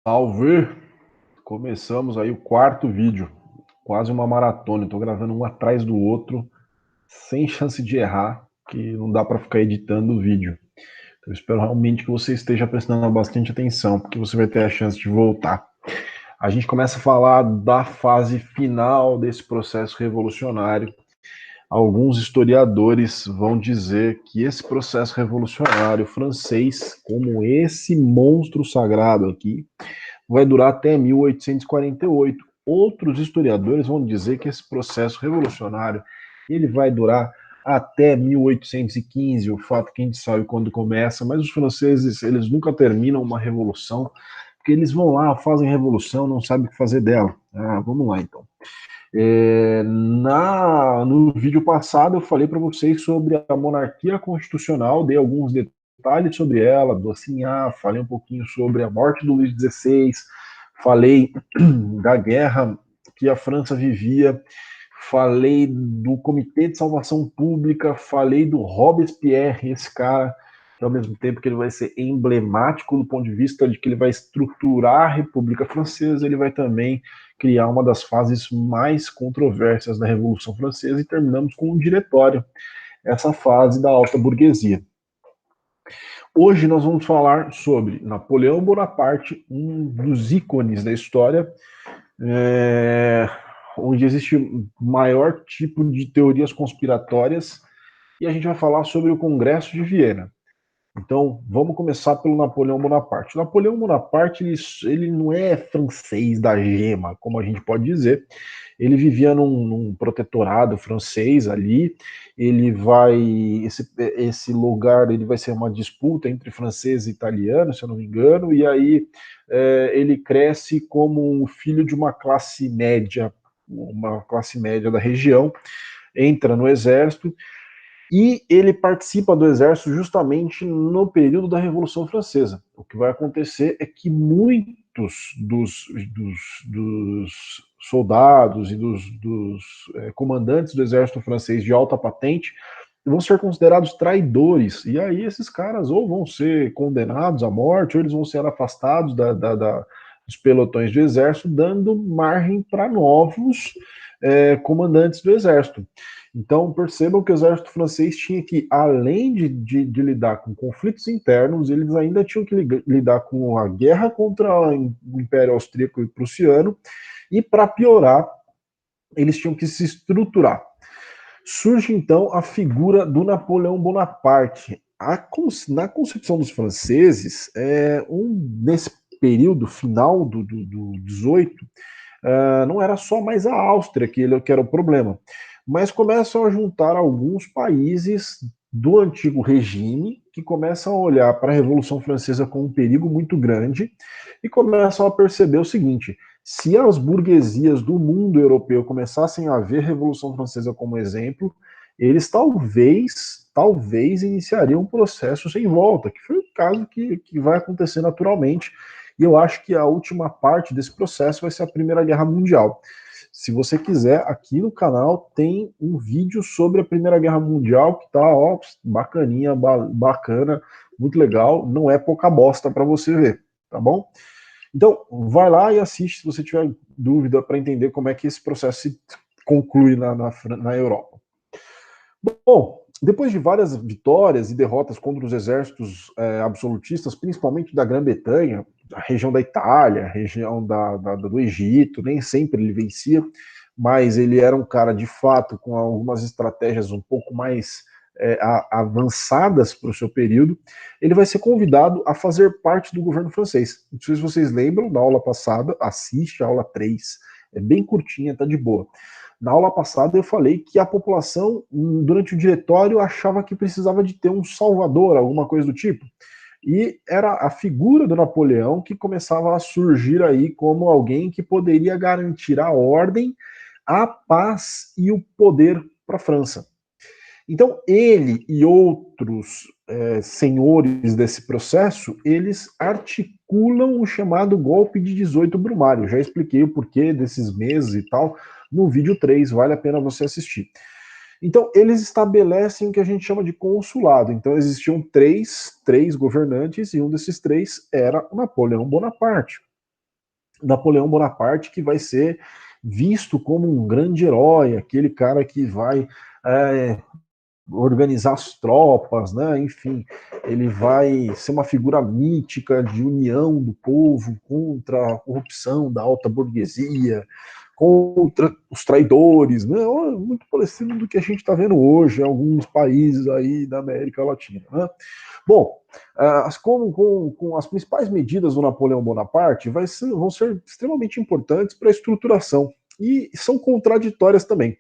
Salve! Começamos aí o quarto vídeo, quase uma maratona. Estou gravando um atrás do outro, sem chance de errar, que não dá para ficar editando o vídeo. Então, eu espero realmente que você esteja prestando bastante atenção, porque você vai ter a chance de voltar. A gente começa a falar da fase final desse processo revolucionário. Alguns historiadores vão dizer que esse processo revolucionário francês, como esse monstro sagrado aqui, vai durar até 1848. Outros historiadores vão dizer que esse processo revolucionário ele vai durar até 1815, o fato que a gente sabe quando começa, mas os franceses eles nunca terminam uma revolução, porque eles vão lá, fazem revolução, não sabem o que fazer dela. Vamos lá então. No vídeo passado eu falei para vocês sobre a monarquia constitucional, dei alguns detalhes sobre ela, do assim, falei um pouquinho sobre a morte do Luís XVI, falei da guerra que a França vivia, falei do Comitê de Salvação Pública, falei do Robespierre, esse cara, que ao mesmo tempo que ele vai ser emblemático do ponto de vista de que ele vai estruturar a República Francesa, ele vai também criar uma das fases mais controversas da Revolução Francesa e terminamos com um diretório, essa fase da alta burguesia. Hoje nós vamos falar sobre Napoleão Bonaparte, um dos ícones da história, onde existe o maior tipo de teorias conspiratórias, e a gente vai falar sobre o Congresso de Viena. Então, vamos começar pelo Napoleão Bonaparte. O Napoleão Bonaparte, ele não é francês da gema, como a gente pode dizer. Ele vivia num protetorado francês ali. Ele vai, esse lugar, ele vai ser uma disputa entre francês e italiano, se eu não me engano. E aí ele cresce como filho de uma classe média da região, entra no exército e ele participa do exército justamente no período da Revolução Francesa. O que vai acontecer é que muitos dos soldados e dos comandantes do exército francês de alta patente vão ser considerados traidores. E aí esses caras ou vão ser condenados à morte, ou eles vão ser afastados dos pelotões do exército, dando margem para novos comandantes do exército. Então, percebam que o exército francês tinha que, além de lidar com conflitos internos, eles ainda tinham que lidar com a guerra contra o Império Austríaco e Prussiano, e, para piorar, eles tinham que se estruturar. Surge, então, a figura do Napoleão Bonaparte. Na concepção dos franceses, nesse período final do 18, não era só mais a Áustria que era o problema, mas começam a juntar alguns países do antigo regime que começam a olhar para a Revolução Francesa como um perigo muito grande e começam a perceber o seguinte: se as burguesias do mundo europeu começassem a ver a Revolução Francesa como exemplo, eles talvez iniciariam um processo sem volta, que foi o caso que vai acontecer naturalmente. E eu acho que a última parte desse processo vai ser a Primeira Guerra Mundial. Se você quiser, aqui no canal tem um vídeo sobre a Primeira Guerra Mundial que tá, ó, bacaninha, bacana, muito legal. Não é pouca bosta para você ver, tá bom? Então, vai lá e assiste se você tiver dúvida para entender como é que esse processo se conclui na Europa. Bom, depois de várias vitórias e derrotas contra os exércitos absolutistas, principalmente da Grã-Bretanha, a região da Itália, a região do Egito, nem sempre ele vencia, mas ele era um cara de fato com algumas estratégias um pouco mais avançadas para o seu período. Ele vai ser convidado a fazer parte do governo francês. Não sei se vocês lembram da aula passada, assiste a aula 3, é bem curtinha, tá de boa. Na aula passada eu falei que a população, durante o diretório, achava que precisava de ter um salvador, alguma coisa do tipo. E era a figura do Napoleão que começava a surgir aí como alguém que poderia garantir a ordem, a paz e o poder para a França. Então, ele e outros senhores desse processo, eles articulam o chamado golpe de 18 Brumário. Eu já expliquei o porquê desses meses e tal no vídeo 3, vale a pena você assistir. Então, eles estabelecem o que a gente chama de consulado. Então, existiam três governantes, e um desses três era o Napoleão Bonaparte. Napoleão Bonaparte, que vai ser visto como um grande herói, aquele cara que vai organizar as tropas, né? Enfim, ele vai ser uma figura mítica de união do povo contra a corrupção da alta burguesia, contra os traidores, né? Muito parecido do que a gente está vendo hoje em alguns países aí da América Latina, né? Bom, com as principais medidas do Napoleão Bonaparte vão ser extremamente importantes para a estruturação e são contraditórias também.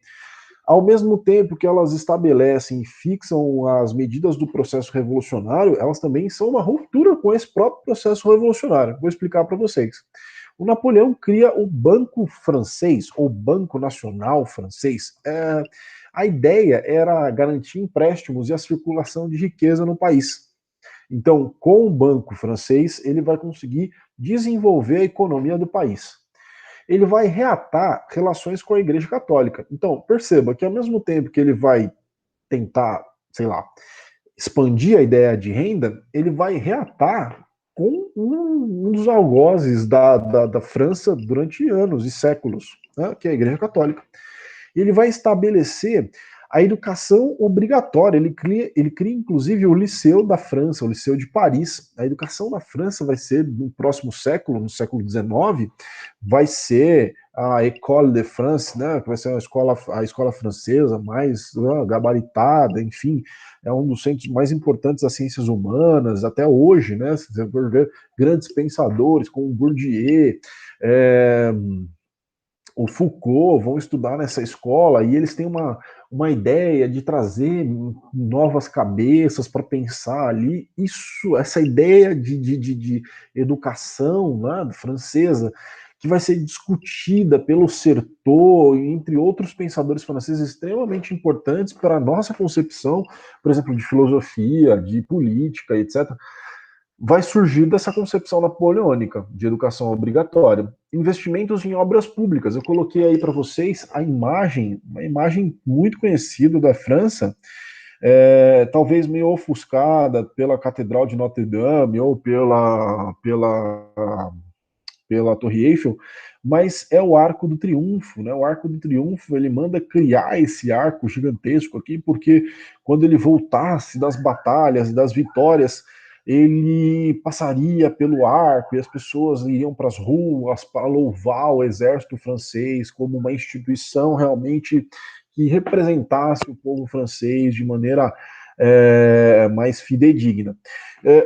Ao mesmo tempo que elas estabelecem e fixam as medidas do processo revolucionário, elas também são uma ruptura com esse próprio processo revolucionário. Vou explicar para vocês. O Napoleão cria o Banco Francês, ou Banco Nacional Francês. A ideia era garantir empréstimos e a circulação de riqueza no país. Então, com o Banco Francês, ele vai conseguir desenvolver a economia do país. Ele vai reatar relações com a Igreja Católica. Então, perceba que ao mesmo tempo que ele vai tentar, sei lá, expandir a ideia de renda, ele vai reatar com um dos algozes da França durante anos e séculos, né, que é a Igreja Católica. Ele vai estabelecer a educação obrigatória. Ele cria inclusive o Liceu da França, o Liceu de Paris. A educação na França vai ser, no próximo século, no século XIX, vai ser a École de France, né, que vai ser a escola francesa mais gabaritada, enfim, é um dos centros mais importantes das ciências humanas, até hoje, né, você for ver grandes pensadores como Bourdieu, o Foucault vão estudar nessa escola e eles têm uma ideia de trazer novas cabeças para pensar ali. Essa ideia de educação, né, francesa, que vai ser discutida pelo Certeau, entre outros pensadores franceses extremamente importantes para a nossa concepção, por exemplo, de filosofia, de política, etc., vai surgir dessa concepção napoleônica de educação obrigatória. Investimentos em obras públicas. Eu coloquei aí para vocês uma imagem muito conhecida da França, talvez meio ofuscada pela Catedral de Notre Dame ou pela Torre Eiffel, mas é o Arco do Triunfo, né? O Arco do Triunfo, ele manda criar esse arco gigantesco aqui, porque quando ele voltasse das batalhas e das vitórias, ele passaria pelo arco e as pessoas iriam para as ruas para louvar o exército francês como uma instituição realmente que representasse o povo francês de maneira mais fidedigna.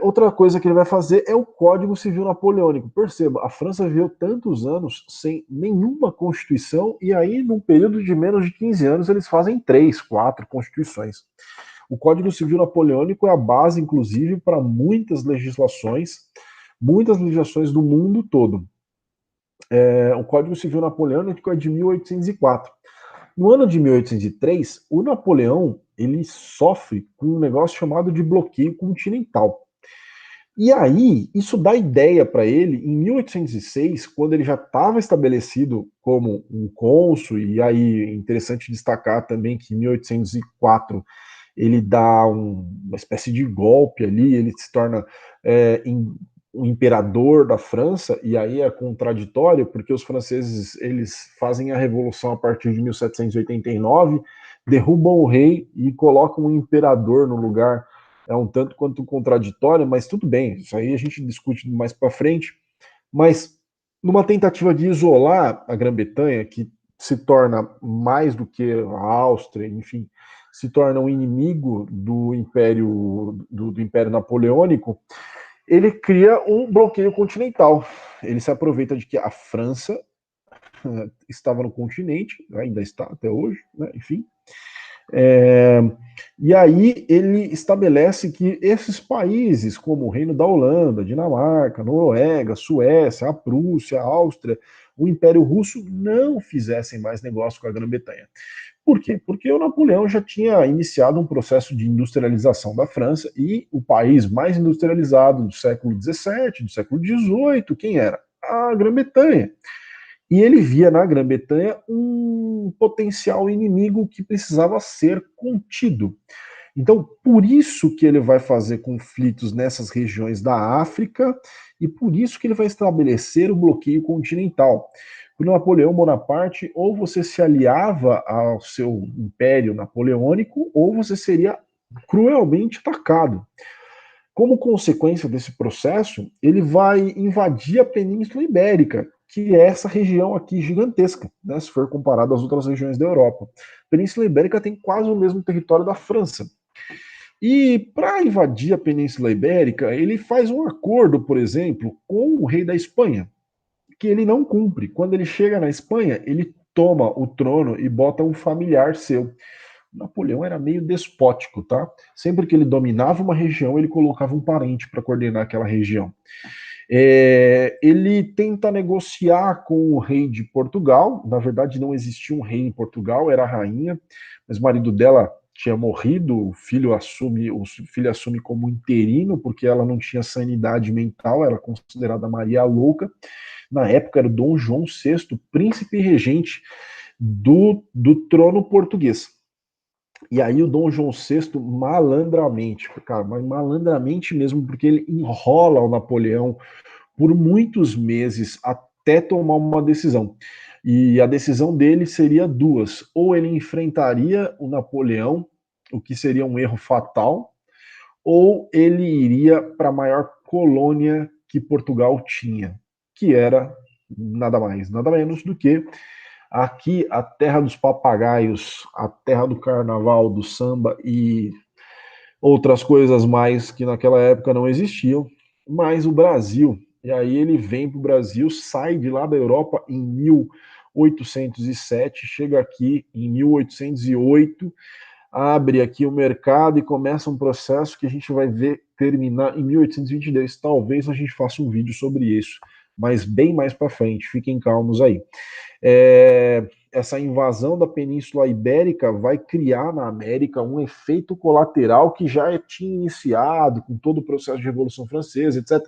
Outra coisa que ele vai fazer é o Código Civil Napoleônico. Perceba, a França viveu tantos anos sem nenhuma constituição e aí, num período de menos de 15 anos, eles fazem 3, 4 constituições. O Código Civil Napoleônico é a base, inclusive, para muitas legislações do mundo todo. O Código Civil Napoleônico é de 1804. No ano de 1803, o Napoleão ele sofre com um negócio chamado de bloqueio continental. E aí, isso dá ideia para ele, em 1806, quando ele já estava estabelecido como um cônsul, e aí é interessante destacar também que em 1804 ele dá uma espécie de golpe ali, ele se torna o imperador da França, e aí é contraditório, porque os franceses eles fazem a revolução a partir de 1789, derrubam o rei e colocam um imperador no lugar. É um tanto quanto contraditório, mas tudo bem, isso aí a gente discute mais para frente. Mas numa tentativa de isolar a Grã-Bretanha, que se torna mais do que a Áustria, enfim, se torna um inimigo do Império Napoleônico, ele cria um bloqueio continental. Ele se aproveita de que a França estava no continente, ainda está até hoje, né, enfim, e aí ele estabelece que esses países, como o Reino da Holanda, Dinamarca, Noruega, Suécia, a Prússia, a Áustria, o Império Russo não fizessem mais negócio com a Grã-Bretanha. Por quê? Porque o Napoleão já tinha iniciado um processo de industrialização da França e o país mais industrializado do século XVII, do século XVIII, quem era? A Grã-Bretanha. E ele via na Grã-Bretanha um potencial inimigo que precisava ser contido. Então, por isso que ele vai fazer conflitos nessas regiões da África e por isso que ele vai estabelecer o bloqueio continental. O Napoleão Bonaparte, ou você se aliava ao seu império napoleônico, ou você seria cruelmente atacado. Como consequência desse processo, ele vai invadir a Península Ibérica, que é essa região aqui gigantesca, né, se for comparado às outras regiões da Europa. A Península Ibérica tem quase o mesmo território da França. E para invadir a Península Ibérica, ele faz um acordo, por exemplo, com o rei da Espanha, que ele não cumpre. Quando ele chega na Espanha, ele toma o trono e bota um familiar seu. Napoleão era meio despótico, tá? Sempre que ele dominava uma região, ele colocava um parente para coordenar aquela região. Ele tenta negociar com o rei de Portugal. Na verdade, não existia um rei em Portugal, era a rainha, mas o marido dela tinha morrido, o filho assume como interino, porque ela não tinha sanidade mental, era considerada Maria Louca. Na época era o Dom João VI, príncipe regente do trono português. E aí o Dom João VI, malandramente, cara, mas malandramente mesmo, porque ele enrola o Napoleão por muitos meses até tomar uma decisão. E a decisão dele seria duas: ou ele enfrentaria o Napoleão, o que seria um erro fatal, ou ele iria para a maior colônia que Portugal tinha, que era nada mais, nada menos do que aqui a terra dos papagaios, a terra do carnaval, do samba e outras coisas mais que naquela época não existiam, mas o Brasil. E aí ele vem para o Brasil, sai de lá da Europa em 1807, chega aqui em 1808, abre aqui o mercado e começa um processo que a gente vai ver terminar em 1822. Talvez a gente faça um vídeo sobre isso, mas bem mais para frente. Fiquem calmos aí. Essa invasão da Península Ibérica vai criar na América um efeito colateral que já tinha iniciado com todo o processo de Revolução Francesa, etc.,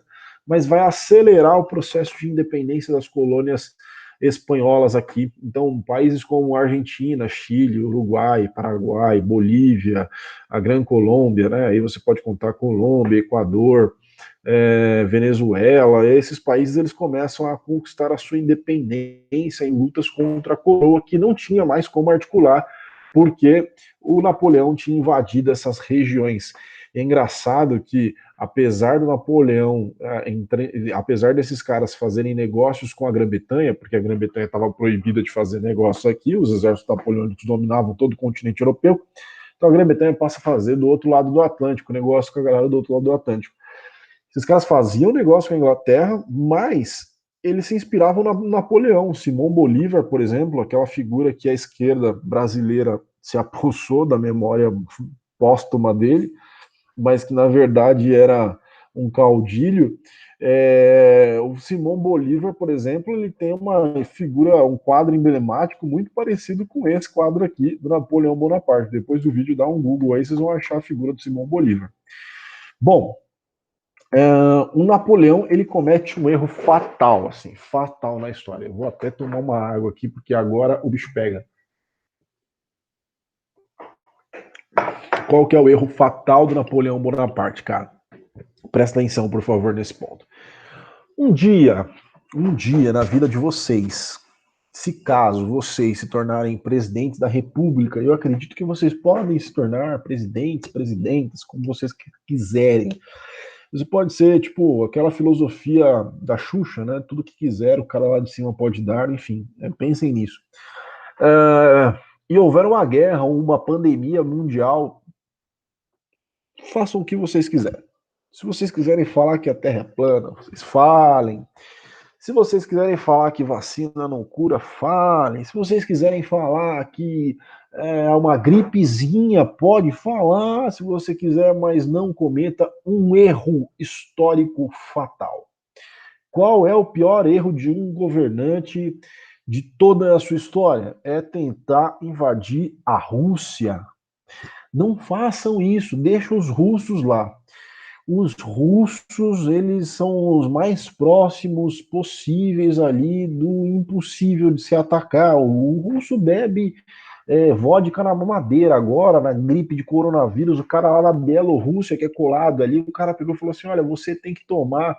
mas vai acelerar o processo de independência das colônias espanholas aqui. Então, países como Argentina, Chile, Uruguai, Paraguai, Bolívia, a Gran Colômbia, né? Aí você pode contar Colômbia, Equador, Venezuela, esses países eles começam a conquistar a sua independência em lutas contra a coroa, que não tinha mais como articular, porque o Napoleão tinha invadido essas regiões. É engraçado que, apesar do Napoleão, apesar desses caras fazerem negócios com a Grã-Bretanha, porque a Grã-Bretanha estava proibida de fazer negócio aqui, os exércitos napoleônicos dominavam todo o continente europeu, então a Grã-Bretanha passa a fazer do outro lado do Atlântico, negócio com a galera do outro lado do Atlântico. Esses caras faziam negócio com a Inglaterra, mas eles se inspiravam no Napoleão. Simão Bolívar, por exemplo, aquela figura que a esquerda brasileira se apossou da memória póstuma dele, mas que na verdade era um caudilho. O Simão Bolívar, por exemplo, ele tem uma figura, um quadro emblemático muito parecido com esse quadro aqui do Napoleão Bonaparte. Depois do vídeo, dá um Google aí, vocês vão achar a figura do Simão Bolívar. Bom, o Napoleão ele comete um erro fatal, assim, fatal na história. Eu vou até tomar uma água aqui porque agora o bicho pega. Qual que é o erro fatal do Napoleão Bonaparte, cara? Presta atenção, por favor, nesse ponto. Um dia na vida de vocês, se caso vocês se tornarem presidentes da República, eu acredito que vocês podem se tornar presidentes, presidentas, como vocês quiserem. Isso pode ser, tipo, aquela filosofia da Xuxa, né? Tudo que quiser, o cara lá de cima pode dar, enfim, pensem nisso. E houver uma guerra, uma pandemia mundial, façam o que vocês quiserem. Se vocês quiserem falar que a Terra é plana, vocês falem. Se vocês quiserem falar que vacina não cura, falem. Se vocês quiserem falar que uma gripezinha, pode falar, se você quiser, mas não cometa um erro histórico fatal. Qual é o pior erro de um governante de toda a sua história? É tentar invadir a Rússia. Não façam isso, deixem os russos lá. Os russos, eles são os mais próximos possíveis ali do impossível de se atacar. O russo bebe vodka na mamadeira agora, na gripe de coronavírus, o cara lá da Bielorrússia, que é colado ali, o cara pegou e falou assim, olha, você tem que tomar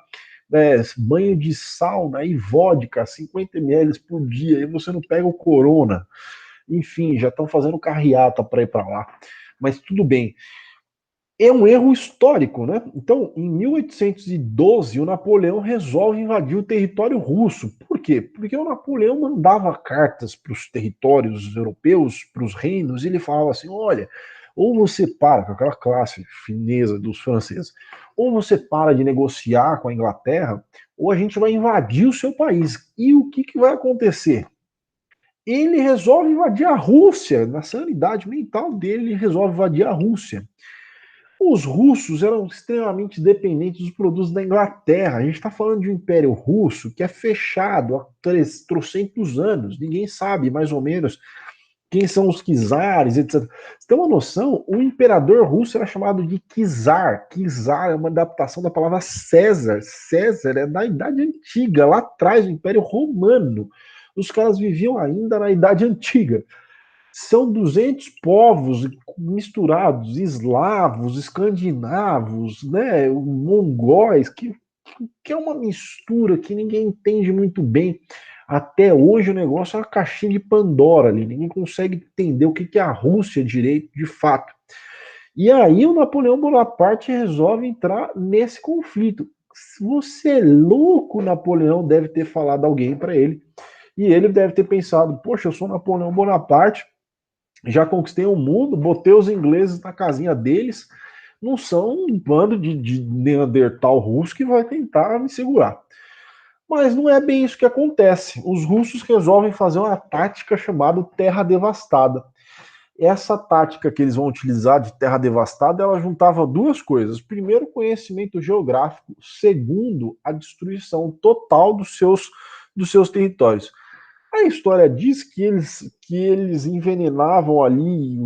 banho de sauna e vodka, 50 ml por dia, e você não pega o corona. Enfim, já estão fazendo carreata para ir para lá. Mas tudo bem. É um erro histórico, né? Então, em 1812, o Napoleão resolve invadir o território russo. Por quê? Porque o Napoleão mandava cartas para os territórios europeus, para os reinos, e ele falava assim: olha, ou você para, com aquela classe finesa dos franceses, ou você para de negociar com a Inglaterra, ou a gente vai invadir o seu país. E o que, que vai acontecer? Ele resolve invadir a Rússia, na sanidade mental dele, ele resolve invadir a Rússia. Os russos eram extremamente dependentes dos produtos da Inglaterra. A gente está falando de um império russo que é fechado há 300 anos. Ninguém sabe mais ou menos quem são os czares, etc. Você tem uma noção? O imperador russo era chamado de czar. Czar é uma adaptação da palavra César. César é da Idade Antiga, lá atrás do Império Romano. Os caras viviam ainda na Idade Antiga. São 200 povos misturados, eslavos, escandinavos, né, mongóis, que é uma mistura que ninguém entende muito bem. Até hoje o negócio é uma caixinha de Pandora ali, ninguém consegue entender o que é a Rússia direito, de fato. E aí o Napoleão Bonaparte resolve entrar nesse conflito. Se você é louco, Napoleão deve ter falado alguém para ele, e ele deve ter pensado, poxa, eu sou Napoleão Bonaparte, já conquistei o mundo, botei os ingleses na casinha deles, não são um bando de Neandertal russo que vai tentar me segurar. Mas não é bem isso que acontece. Os russos resolvem fazer uma tática chamada Terra Devastada. Essa tática que eles vão utilizar de Terra Devastada, ela juntava duas coisas. Primeiro, conhecimento geográfico. Segundo, a destruição total dos seus territórios. A história diz que eles envenenavam ali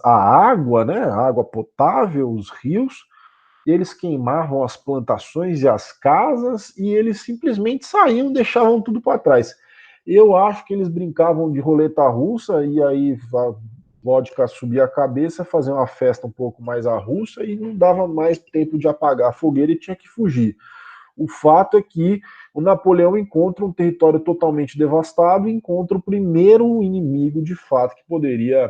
a água, né? A água potável, os rios, eles queimavam as plantações e as casas e eles simplesmente saíam, deixavam tudo para trás. Eu acho que eles brincavam de roleta russa e aí a vodka subia a cabeça, fazia uma festa um pouco mais à russa e não dava mais tempo de apagar a fogueira e tinha que fugir. O fato é que o Napoleão encontra um território totalmente devastado e encontra o primeiro inimigo de fato que poderia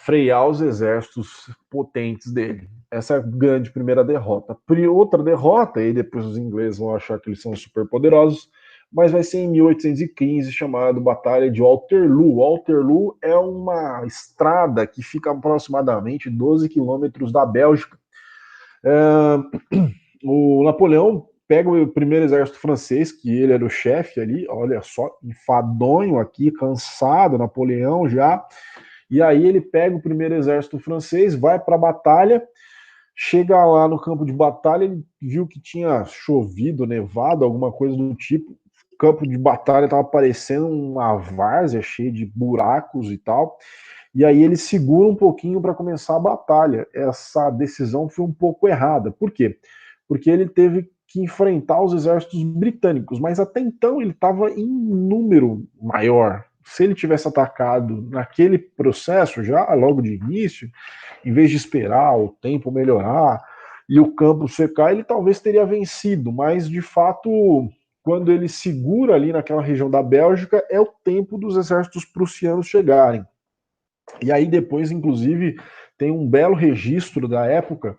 frear os exércitos potentes dele. Essa é a grande primeira derrota. Outra derrota, e depois os ingleses vão achar que eles são super poderosos, mas vai ser em 1815, chamado Batalha de Waterloo. Waterloo é uma estrada que fica aproximadamente 12 quilômetros da Bélgica. O Napoleão pega o primeiro exército francês, que ele era o chefe ali, olha só, enfadonho aqui, cansado, Napoleão já, e aí ele pega o primeiro exército francês, vai para a batalha, chega lá no campo de batalha, ele viu que tinha chovido, nevado, alguma coisa do tipo, o campo de batalha estava parecendo uma várzea cheia de buracos e tal, e aí ele segura um pouquinho para começar a batalha. Essa decisão foi um pouco errada. Por quê? Porque ele teve que enfrentar os exércitos britânicos, mas até então ele estava em número maior. Se ele tivesse atacado naquele processo, já logo de início, em vez de esperar o tempo melhorar e o campo secar, ele talvez teria vencido, mas de fato, quando ele segura ali naquela região da Bélgica, é o tempo dos exércitos prussianos chegarem. E aí depois, inclusive, tem um belo registro da época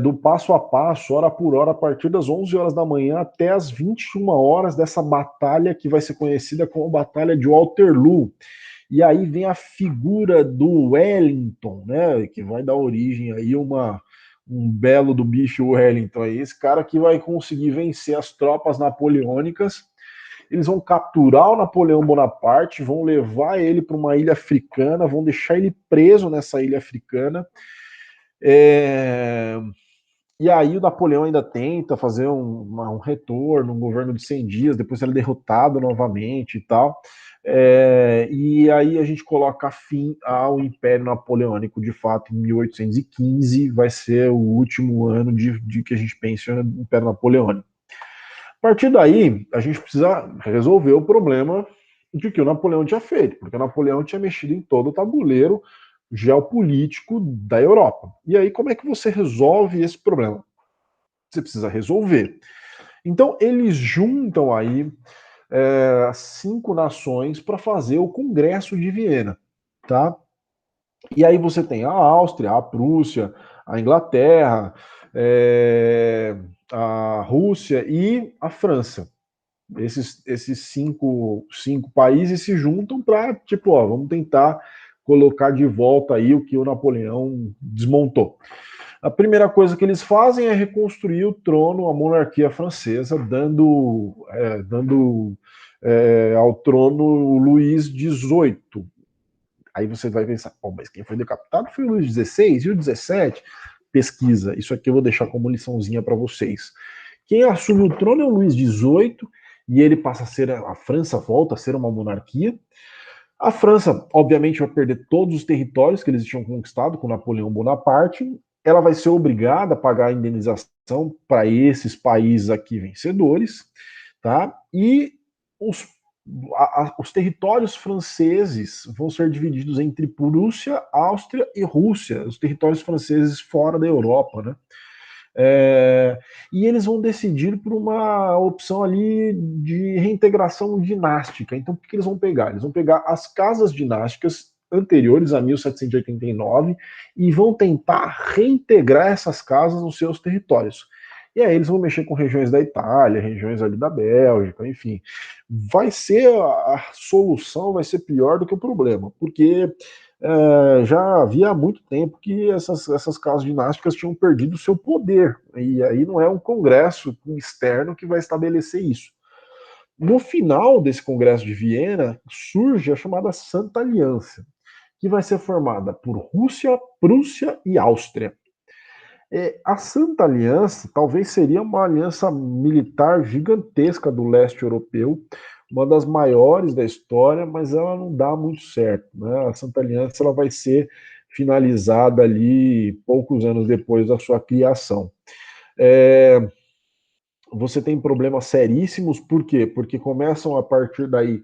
do passo a passo, hora por hora, a partir das 11 horas da manhã até as 21 horas dessa batalha que vai ser conhecida como Batalha de Waterloo. E aí vem a figura do Wellington, né, que vai dar origem aí um belo do bicho Wellington, aí, esse cara que vai conseguir vencer as tropas napoleônicas. Eles vão capturar o Napoleão Bonaparte, vão levar ele para uma ilha africana, vão deixar ele preso nessa ilha africana. E aí o Napoleão ainda tenta fazer um retorno, um governo de 100 dias, depois ele é derrotado novamente e tal. E aí a gente coloca fim ao Império Napoleônico, de fato, em 1815, vai ser o último ano de que a gente pensa no Império Napoleônico. A partir daí, a gente precisa resolver o problema de que o Napoleão tinha feito, porque o Napoleão tinha mexido em todo o tabuleiro geopolítico da Europa. E aí, como é que você resolve esse problema? Você precisa resolver. Então, eles juntam aí 5 nações para fazer o Congresso de Viena, tá? E aí você tem a Áustria, a Prússia, a Inglaterra, a Rússia e a França. Esses cinco países se juntam para, tipo, ó, vamos tentar colocar de volta aí o que o Napoleão desmontou. A primeira coisa que eles fazem é reconstruir o trono, a monarquia francesa, dando ao trono o Luís XVIII. Aí você vai pensar, oh, mas quem foi decapitado foi o Luís XVI e o XVII. Pesquisa, isso aqui eu vou deixar como liçãozinha para vocês. Quem assume o trono é o Luís XVIII e ele passa a ser, a França volta a ser uma monarquia. A França, obviamente, vai perder todos os territórios que eles tinham conquistado com Napoleão Bonaparte. Ela vai ser obrigada a pagar a indenização para esses países aqui vencedores, tá? E os, os territórios franceses vão ser divididos entre Prússia, Áustria e Rússia, os territórios franceses fora da Europa, né? E eles vão decidir por uma opção ali de reintegração dinástica. Então, o que eles vão pegar? Eles vão pegar as casas dinásticas anteriores a 1789 e vão tentar reintegrar essas casas nos seus territórios. E aí eles vão mexer com regiões da Itália, regiões ali da Bélgica, enfim. Vai ser a solução, vai ser pior do que o problema, porque já havia há muito tempo que essas casas dinásticas tinham perdido o seu poder. E aí não é um congresso externo que vai estabelecer isso. No final desse congresso de Viena, surge a chamada Santa Aliança, que vai ser formada por Rússia, Prússia e Áustria. A Santa Aliança talvez seria uma aliança militar gigantesca do leste europeu, uma das maiores da história, mas ela não dá muito certo, né? A Santa Aliança ela vai ser finalizada ali poucos anos depois da sua criação. Você tem problemas seríssimos, por quê? Porque começam a partir daí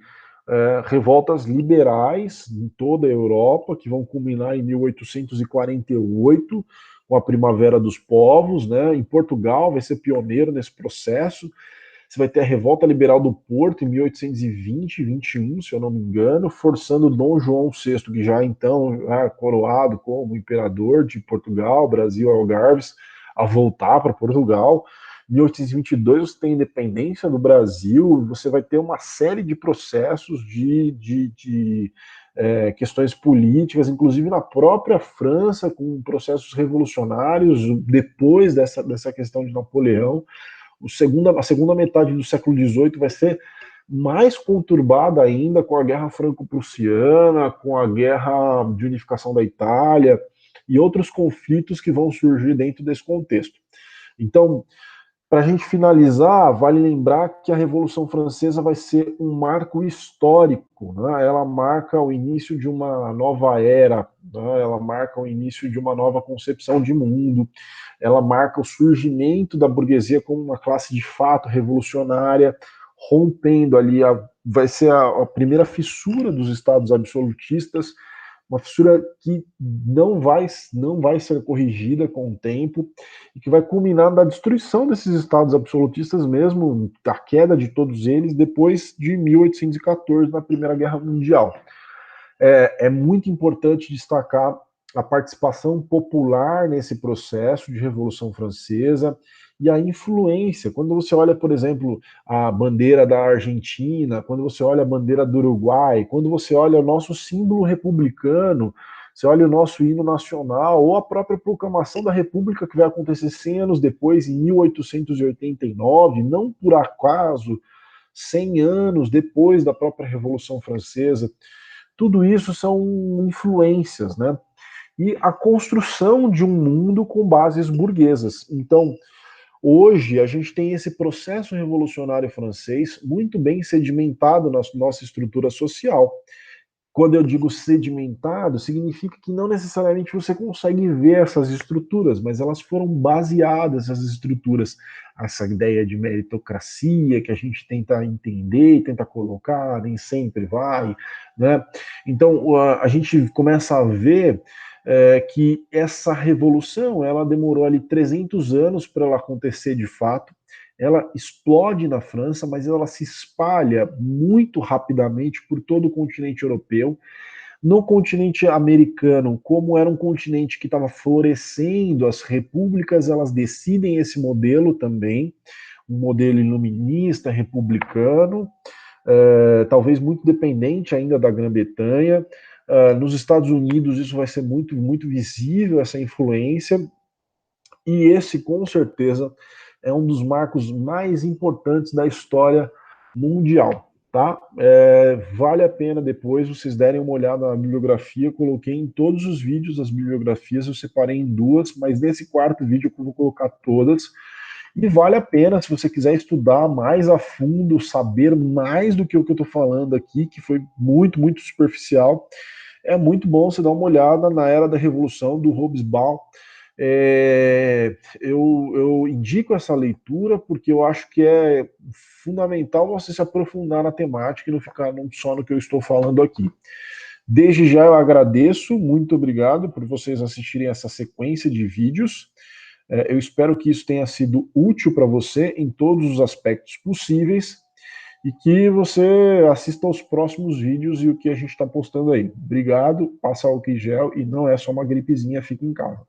revoltas liberais em toda a Europa, que vão culminar em 1848, com a Primavera dos Povos, né? Em Portugal vai ser pioneiro nesse processo. Você vai ter a Revolta Liberal do Porto em 1820, 21, se eu não me engano, forçando Dom João VI, que já então coroado como imperador de Portugal, Brasil, Algarves, a voltar para Portugal. Em 1822 você tem a independência do Brasil, você vai ter uma série de processos de questões políticas, inclusive na própria França, com processos revolucionários, depois dessa questão de Napoleão. A segunda metade do século XVIII vai ser mais conturbada ainda com a Guerra Franco-Prussiana, com a Guerra de Unificação da Itália e outros conflitos que vão surgir dentro desse contexto. Então, para a gente finalizar, vale lembrar que a Revolução Francesa vai ser um marco histórico, né? Ela marca o início de uma nova era, né? Ela marca o início de uma nova concepção de mundo, ela marca o surgimento da burguesia como uma classe de fato revolucionária, rompendo ali, vai ser a primeira fissura dos estados absolutistas, uma fissura que não vai ser corrigida com o tempo e que vai culminar na destruição desses estados absolutistas mesmo, a queda de todos eles depois de 1814, na Primeira Guerra Mundial. É muito importante destacar a participação popular nesse processo de Revolução Francesa e a influência. Quando você olha, por exemplo, a bandeira da Argentina, quando você olha a bandeira do Uruguai, quando você olha o nosso símbolo republicano, você olha o nosso hino nacional, ou a própria proclamação da República, que vai acontecer 100 anos depois, em 1889, não por acaso, 100 anos depois da própria Revolução Francesa. Tudo isso são influências, né? E a construção de um mundo com bases burguesas. Então, hoje a gente tem esse processo revolucionário francês muito bem sedimentado na nossa estrutura social. Quando eu digo sedimentado, significa que não necessariamente você consegue ver essas estruturas, mas elas foram baseadas, essas estruturas, essa ideia de meritocracia que a gente tenta entender, tenta colocar, nem sempre vai, né? Então a gente começa a ver que essa revolução ela demorou ali 300 anos para ela acontecer de fato. Ela explode na França, mas ela se espalha muito rapidamente por todo o continente europeu. No continente americano, como era um continente que estava florescendo, as repúblicas elas decidem esse modelo também, um modelo iluminista, republicano, talvez muito dependente ainda da Grã-Bretanha. Nos Estados Unidos isso vai ser muito, muito visível, essa influência, e esse, com certeza, é um dos marcos mais importantes da história mundial. Tá? Vale a pena depois vocês derem uma olhada na bibliografia. Eu coloquei em todos os vídeos as bibliografias, eu separei em duas, mas nesse quarto vídeo eu vou colocar todas. E vale a pena, se você quiser estudar mais a fundo, saber mais do que o que eu estou falando aqui, que foi muito, muito superficial, é muito bom você dar uma olhada na Era da Revolução, do Hobsbawm. Eu indico essa leitura porque eu acho que é fundamental você se aprofundar na temática e não ficar só no que eu estou falando aqui. Desde já eu agradeço, muito obrigado por vocês assistirem essa sequência de vídeos. Eu espero que isso tenha sido útil para você em todos os aspectos possíveis e que você assista aos próximos vídeos e o que a gente está postando aí. Obrigado, passa álcool em gel e não é só uma gripezinha, fica em casa.